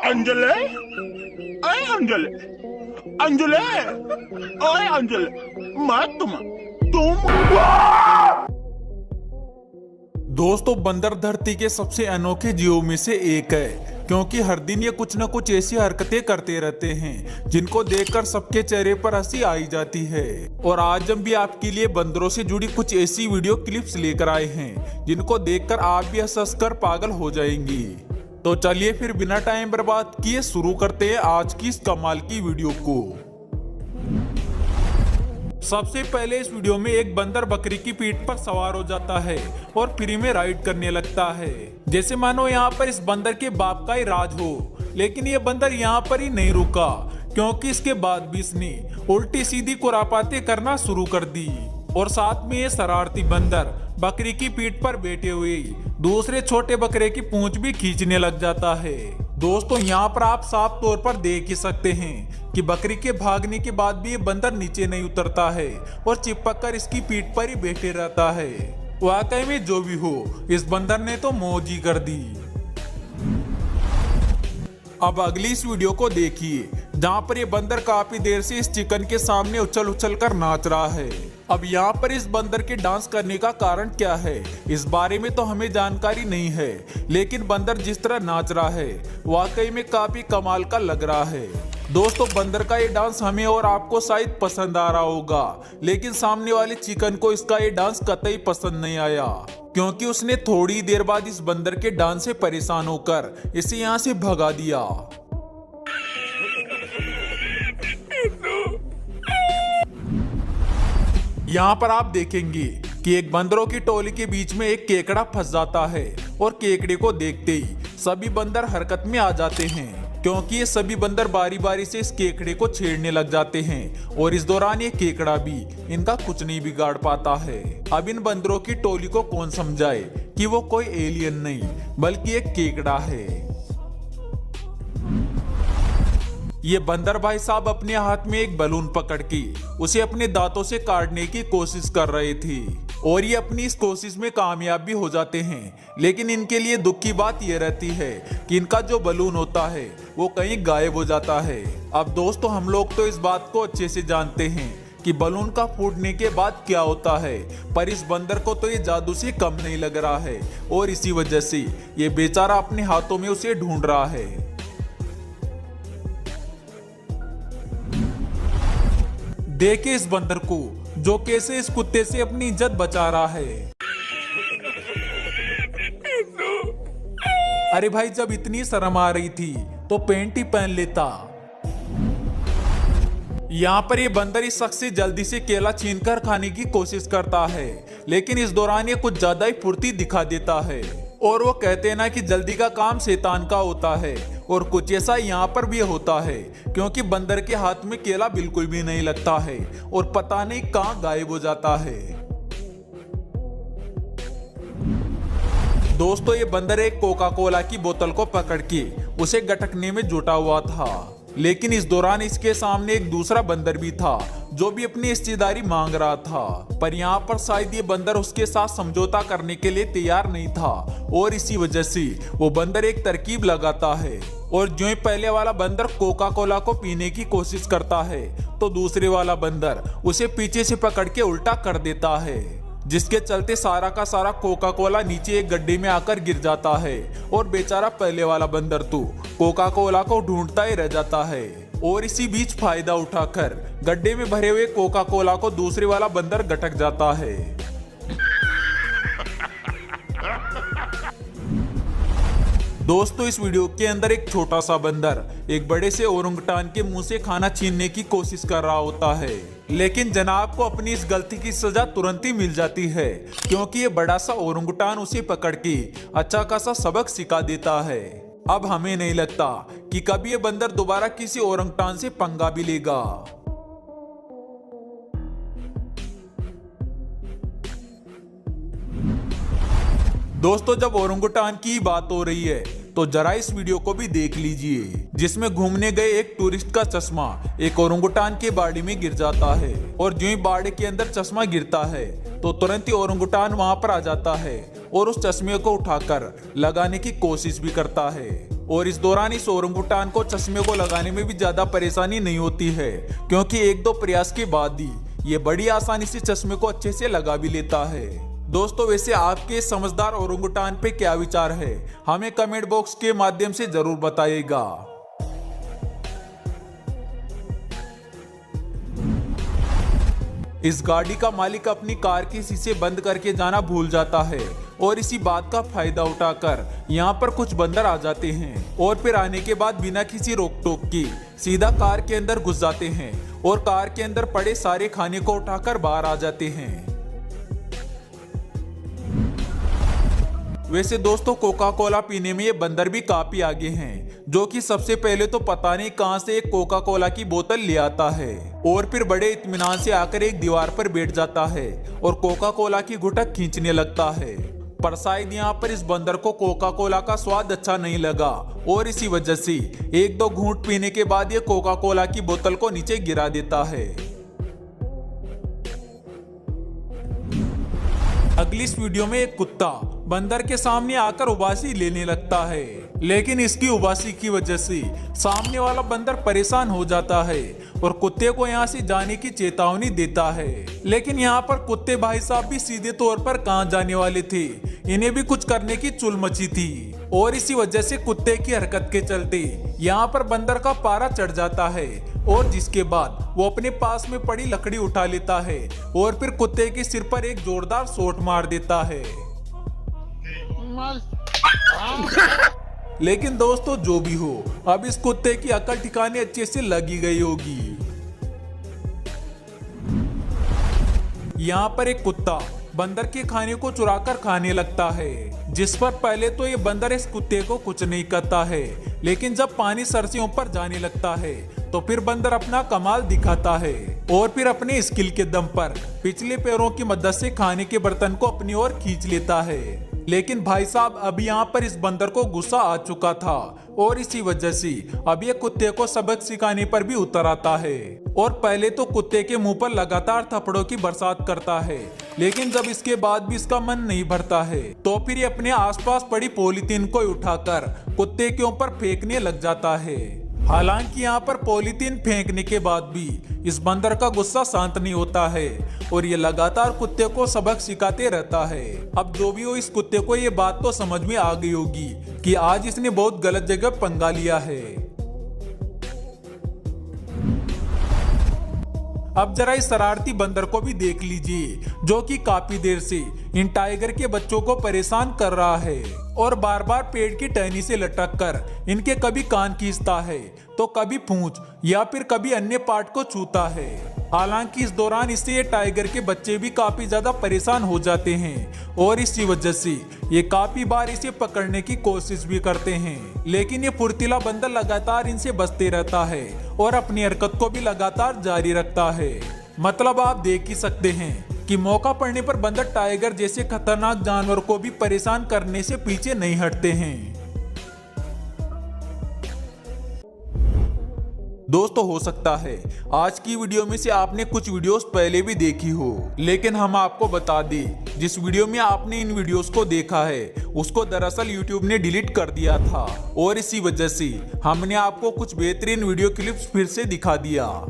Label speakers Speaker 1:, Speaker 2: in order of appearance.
Speaker 1: अंजले, अरे अंजले, अंजले, ओए अंजले, मैं तुम
Speaker 2: दोस्तों बंदर धरती के सबसे अनोखे जीवों में से एक है, क्योंकि हर दिन ये कुछ न कुछ ऐसी हरकतें करते रहते हैं जिनको देखकर सबके चेहरे पर हंसी आई जाती है। और आज हम भी आपके लिए बंदरों से जुड़ी कुछ ऐसी वीडियो क्लिप्स लेकर आए हैं जिनको देखकर आप भी हंस कर पागल हो जाएंगी। तो चलिए फिर बिना टाइम बर्बाद किए शुरू करते हैं आज की इस कमाल की वीडियो को। सबसे पहले इस वीडियो में एक बंदर बकरी की पीठ पर सवार हो जाता है और फ्री में राइड करने लगता है, जैसे मानो यहाँ पर इस बंदर के बाप का ही राज हो। लेकिन ये बंदर यहाँ पर ही नहीं रुका, क्योंकि इसके बाद भी इसने उल्टी सीधी खुरापाते करना शुरू कर दी। और साथ में ये शरारती बंदर बकरी की पीठ पर बैठे हुए दूसरे छोटे बकरे की पूंछ भी खींचने लग जाता है। दोस्तों यहाँ पर आप साफ तौर पर देख ही सकते हैं कि बकरी के भागने के बाद भी ये बंदर नीचे नहीं उतरता है और चिपक कर इसकी पीठ पर ही बैठे रहता है। वाकई में जो भी हो, इस बंदर ने तो मौज ही कर दी। अब अगली इस वीडियो को देखिए, जहाँ पर ये बंदर काफी देर से इस चिकन के सामने उछल उछल कर नाच रहा है। अब यहाँ पर इस बंदर के डांस करने का कारण क्या है, इस बारे में तो हमें जानकारी नहीं है, लेकिन बंदर जिस तरह नाच रहा है वाकई में काफी कमाल का लग रहा है। दोस्तों बंदर का ये डांस हमें और आपको शायद पसंद आ रहा होगा, लेकिन सामने वाले चिकन को इसका ये डांस कतई पसंद नहीं आया, क्योंकि उसने थोड़ी देर बाद इस बंदर के डांस से परेशान होकर इसे यहाँ से भगा दिया। यहाँ पर आप देखेंगे कि एक बंदरों की टोली के बीच में एक केकड़ा फंस जाता है और केकड़े को देखते ही सभी बंदर हरकत में आ जाते हैं, क्योंकि ये सभी बंदर बारी बारी से इस केकड़े को छेड़ने लग जाते हैं और इस दौरान ये केकड़ा भी इनका कुछ नहीं बिगाड़ पाता है। अब इन बंदरों की टोली को कौन समझाए कि वो कोई एलियन नहीं बल्कि एक केकड़ा है। ये बंदर भाई साहब अपने हाथ में एक बलून पकड़ के उसे अपने दांतों से काटने की कोशिश कर रहे थे और ये अपनी इस कोशिश में कामयाब भी हो जाते हैं। लेकिन इनके लिए दुख की बात यह रहती है कि इनका जो बलून होता है वो कहीं गायब हो जाता है। अब दोस्तों हम लोग तो इस बात को अच्छे से जानते हैं कि बलून का फूटने के बाद क्या होता है, पर इस बंदर को तो ये जादू से कम नहीं लग रहा है और इसी वजह से ये बेचारा अपने हाथों में उसे ढूंढ रहा है। देखिए इस बंदर को जो कैसे इस कुत्ते से अपनी इज्जत बचा रहा है। अरे भाई जब इतनी शर्म आ रही थी तो पैंट ही पहन लेता। यहाँ पर ये बंदर इस शख्स से जल्दी से केला छीनकर खाने की कोशिश करता है, लेकिन इस दौरान ये कुछ ज्यादा ही फुर्ती दिखा देता है। और वो कहते हैं ना कि जल्दी का काम शैतान का होता है, और कुछ ऐसा यहाँ पर भी होता है, क्योंकि बंदर के हाथ में केला बिल्कुल भी नहीं लगता है और पता नहीं कहाँ गायब हो जाता है। दोस्तों ये बंदर एक कोका कोला की बोतल को पकड़ के उसे गटकने में जुटा हुआ था, लेकिन इस दौरान इसके सामने एक दूसरा बंदर भी था जो भी अपनी हिस्सेदारी मांग रहा था, पर यहाँ पर शायद ये बंदर उसके साथ समझौता करने के लिए तैयार नहीं था और इसी वजह से वो बंदर एक तरकीब लगाता है। और जो ही पहले वाला बंदर कोका कोला को पीने की कोशिश करता है तो दूसरे वाला बंदर उसे पीछे से पकड़ के उल्टा कर देता है, जिसके चलते सारा का सारा कोका कोला नीचे एक गड्ढे में आकर गिर जाता है और बेचारा पहले वाला बंदर तो कोका कोला को ढूंढता ही रह जाता है। और इसी बीच फायदा उठाकर गड्ढे में भरे हुए कोका कोला को दूसरे वाला बंदर गटक जाता है। दोस्तों इस वीडियो के अंदर एक छोटा सा बंदर एक बड़े से ओरंगुटान के मुंह से खाना छीनने की कोशिश कर रहा होता है, लेकिन जनाब को अपनी इस गलती की सजा तुरंत ही मिल जाती है, क्योंकि ये बड़ा सा ओरंगुटान उसे पकड़ के अच्छा खासा सबक सिखा देता है। अब हमें नहीं लगता कि कभी ये बंदर दोबारा किसी ओरंगुटान से पंगा भी लेगा। दोस्तों जब ओरंगुटान की बात हो रही है तो जरा इस वीडियो को भी देख लीजिए, जिसमें घूमने गए एक टूरिस्ट का चश्मा एक ओरंगुटान के बाड़ी में गिर जाता है और जो ही बाड़ी के अंदर चश्मा गिरता है तो तुरंत ही ओरंगुटान वहां पर आ जाता है और उस चश्मे को उठाकर लगाने की कोशिश भी करता है। और इस दौरान इस ओरंगुटान को चश्मे को लगाने में भी ज्यादा परेशानी नहीं होती है, क्योंकि एक दो प्रयास के बाद ही ये बड़ी आसानी से चश्मे को अच्छे से लगा भी लेता है। दोस्तों वैसे आपके समझदार ओरंगुटान पे क्या विचार है, हमें कमेंट बॉक्स के माध्यम से जरूर बताइएगा। इस गाड़ी का मालिक अपनी कार के शीशे बंद करके जाना भूल जाता है और इसी बात का फायदा उठाकर यहाँ पर कुछ बंदर आ जाते हैं और फिर आने के बाद बिना किसी रोक टोक के सीधा कार के अंदर घुस जाते हैं और कार के अंदर पड़े सारे खाने को उठाकर बाहर आ जाते हैं। वैसे दोस्तों कोका कोला पीने में ये बंदर भी काफी आगे हैं, जो कि सबसे पहले तो पता नहीं कहां से एक कोका कोला की बोतल ले आता है और फिर बड़े इत्मीनान से आकर एक दीवार पर बैठ जाता है और कोका कोला की घुटक खींचने लगता है। पर शायद यहाँ पर इस बंदर को कोका कोला का स्वाद अच्छा नहीं लगा और इसी वजह से एक दो घूंट पीने के बाद ये कोका कोला की बोतल को नीचे गिरा देता है। अगली इस वीडियो में एक कुत्ता बंदर के सामने आकर उबासी लेने लगता है, लेकिन इसकी उबासी की वजह से सामने वाला बंदर परेशान हो जाता है और कुत्ते को यहाँ से जाने की चेतावनी देता है। लेकिन यहाँ पर कुत्ते भाई साहब भी सीधे तौर पर कहाँ जाने वाले थे, इन्हें भी कुछ करने की चुल मची थी और इसी वजह से कुत्ते की हरकत के चलते यहाँ पर बंदर का पारा चढ़ जाता है और जिसके बाद वो अपने पास में पड़ी लकड़ी उठा लेता है और फिर कुत्ते के सिर पर एक जोरदार शॉट मार देता है। लेकिन दोस्तों जो भी हो, अब इस कुत्ते की अकल ठिकाने अच्छे से लगी गई होगी। यहाँ पर एक कुत्ता बंदर के खाने को चुराकर खाने लगता है, जिस पर पहले तो ये बंदर इस कुत्ते को कुछ नहीं करता है, लेकिन जब पानी सर से ऊपर जाने लगता है तो फिर बंदर अपना कमाल दिखाता है और फिर अपने स्किल के दम पर पिछले पैरों की मदद से खाने के बर्तन को अपनी ओर खींच लेता है। लेकिन भाई साहब अब यहाँ पर इस बंदर को गुस्सा आ चुका था और इसी वजह से अब ये कुत्ते को सबक सिखाने पर भी उतर आता है और पहले तो कुत्ते के मुंह पर लगातार थप्पड़ों की बरसात करता है, लेकिन जब इसके बाद भी इसका मन नहीं भरता है तो फिर ये अपने आसपास पड़ी पॉलीथीन को उठाकर कुत्ते के ऊपर फेंकने लग जाता है। हालांकि यहाँ पर पॉलीथीन फेंकने के बाद भी इस बंदर का गुस्सा शांत नहीं होता है और ये लगातार कुत्ते को सबक सिखाते रहता है। अब जो भी हो, इस कुत्ते को ये बात तो समझ में आ गई होगी कि आज इसने बहुत गलत जगह पंगा लिया है। अब जरा इस शरारती बंदर को भी देख लीजिए, जो कि काफी देर से इन टाइगर के बच्चों को परेशान कर रहा है और बार बार पेड़ की टहनी से लटक कर इनके कभी कान खींचता है तो कभी पूंछ या फिर कभी अन्य पार्ट को छूता है। हालांकि इस दौरान इससे ये टाइगर के बच्चे भी काफी ज्यादा परेशान हो जाते हैं और इसी वजह से ये काफी बार इसे पकड़ने की कोशिश भी करते हैं, लेकिन ये फुर्तीला बंदर लगातार इनसे बचते रहता है और अपनी हरकत को भी लगातार जारी रखता है। मतलब आप देख ही सकते हैं कि मौका पड़ने पर बंदर टाइगर जैसे खतरनाक जानवर को भी परेशान करने से पीछे नहीं हटते हैं। दोस्तों हो सकता है आज की वीडियो में से आपने कुछ वीडियोस पहले भी देखी हो, लेकिन हम आपको बता दें जिस वीडियो में आपने इन वीडियोस को देखा है उसको दरअसल यूट्यूब ने डिलीट कर दिया था और इसी वजह से हमने आपको कुछ बेहतरीन वीडियो क्लिप्स फिर से दिखा दिया।